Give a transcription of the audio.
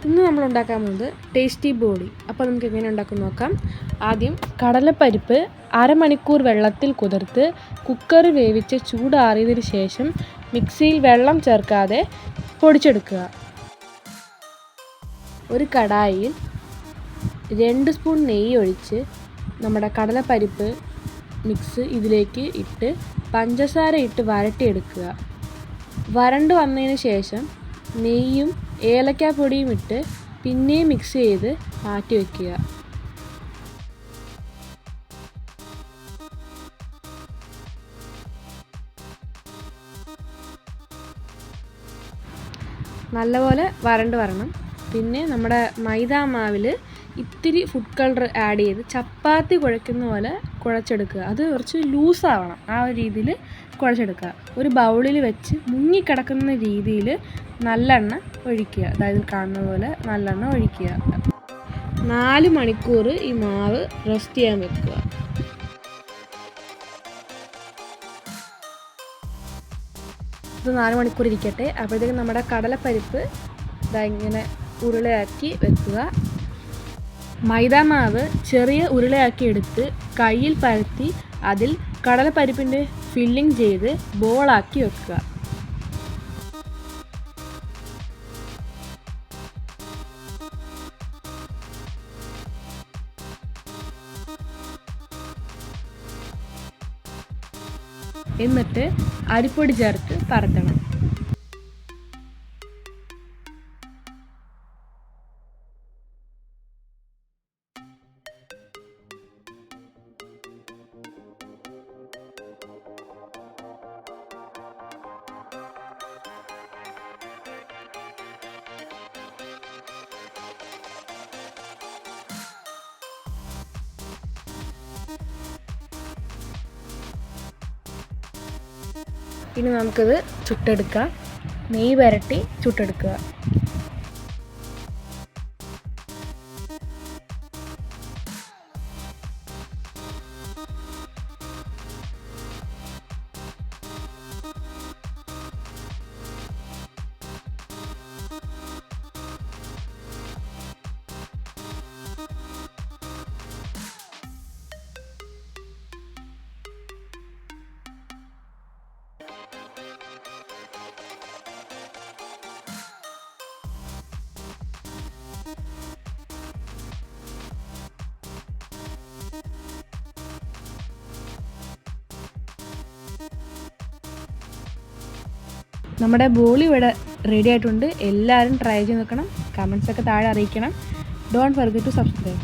ഇന്ന് നമ്മൾ ഉണ്ടാക്കാൻ പോകുന്നത് ടേസ്റ്റി ബോളി. അപ്പോൾ നമുക്ക് എങ്ങനെ ഉണ്ടാക്കുമെന്ന് നോക്കാം. ആദ്യം കടലപ്പരിപ്പ് അരമണിക്കൂർ വെള്ളത്തിൽ കുതിർത്ത് കുക്കർ വേവിച്ച് ചൂടാറിയതിന് ശേഷം മിക്സിയിൽ വെള്ളം ചേർക്കാതെ പൊടിച്ചെടുക്കുക. ഒരു കടായിൽ 2 സ്പൂൺ നെയ്യ് ഒഴിച്ച് നമ്മുടെ കടലപ്പരിപ്പ് മിക്സ് ഇതിലേക്ക് ഇട്ട് പഞ്ചസാര ഇട്ട് വരട്ടിയെടുക്കുക. വരണ്ട് വന്നതിന് ശേഷം നെയ്യും ഏലക്കാപ്പൊടിയും ഇട്ട് പിന്നെയും മിക്സ് ചെയ്ത് മാറ്റി വയ്ക്കുക. നല്ലപോലെ വരണ്ട് വരണം. പിന്നെ നമ്മുടെ മൈദാ മാവിൽ ഇത്തിരി ഫുഡ് കളർ ആഡ് ചെയ്ത് ചപ്പാത്തി കുഴയ്ക്കുന്ന പോലെ കുഴച്ചെടുക്കുക. അത് കുറച്ച് ലൂസാവണം, ആ ഒരു രീതിയിൽ കുഴച്ചെടുക്കുക. ഒരു ബൗളിൽ വെച്ച് മുങ്ങിക്കിടക്കുന്ന രീതിയിൽ നല്ലെണ്ണ ഒഴിക്കുക. അതായത് കാണുന്ന പോലെ നല്ലെണ്ണ ഒഴിക്കുക. 4 മണിക്കൂർ ഈ മാവ് റെസ്റ്റ് ചെയ്യാൻ വെക്കുക. ഇത് 4 മണിക്കൂർ ഇരിക്കട്ടെ. അപ്പോഴത്തേക്കും നമ്മുടെ കടലപ്പരിപ്പ് ഇങ്ങനെ ഉരുളയാക്കി വെക്കുക. മൈദാമാവ് ചെറിയ ഉരുളയാക്കി എടുത്ത് കയ്യിൽ പരത്തി അതിൽ കടലപ്പരിപ്പിൻ്റെ ഫില്ലിംഗ് ചെയ്ത് ബോളാക്കി വെക്കുക. എന്നിട്ട് അരിപ്പൊടി ചേർത്ത് പരത്തണം. ഇനി നമുക്കിത് ചുട്ടെടുക്കാം. നെയ്യ് പുരട്ടി ചുട്ടെടുക്കുക. നമ്മുടെ ബോളി ഇവിടെ റെഡി ആയിട്ടുണ്ട്. എല്ലാവരും ട്രൈ ചെയ്ത് നോക്കണം. കമൻസൊക്കെ താഴെ അറിയിക്കണം. Don't forget to subscribe.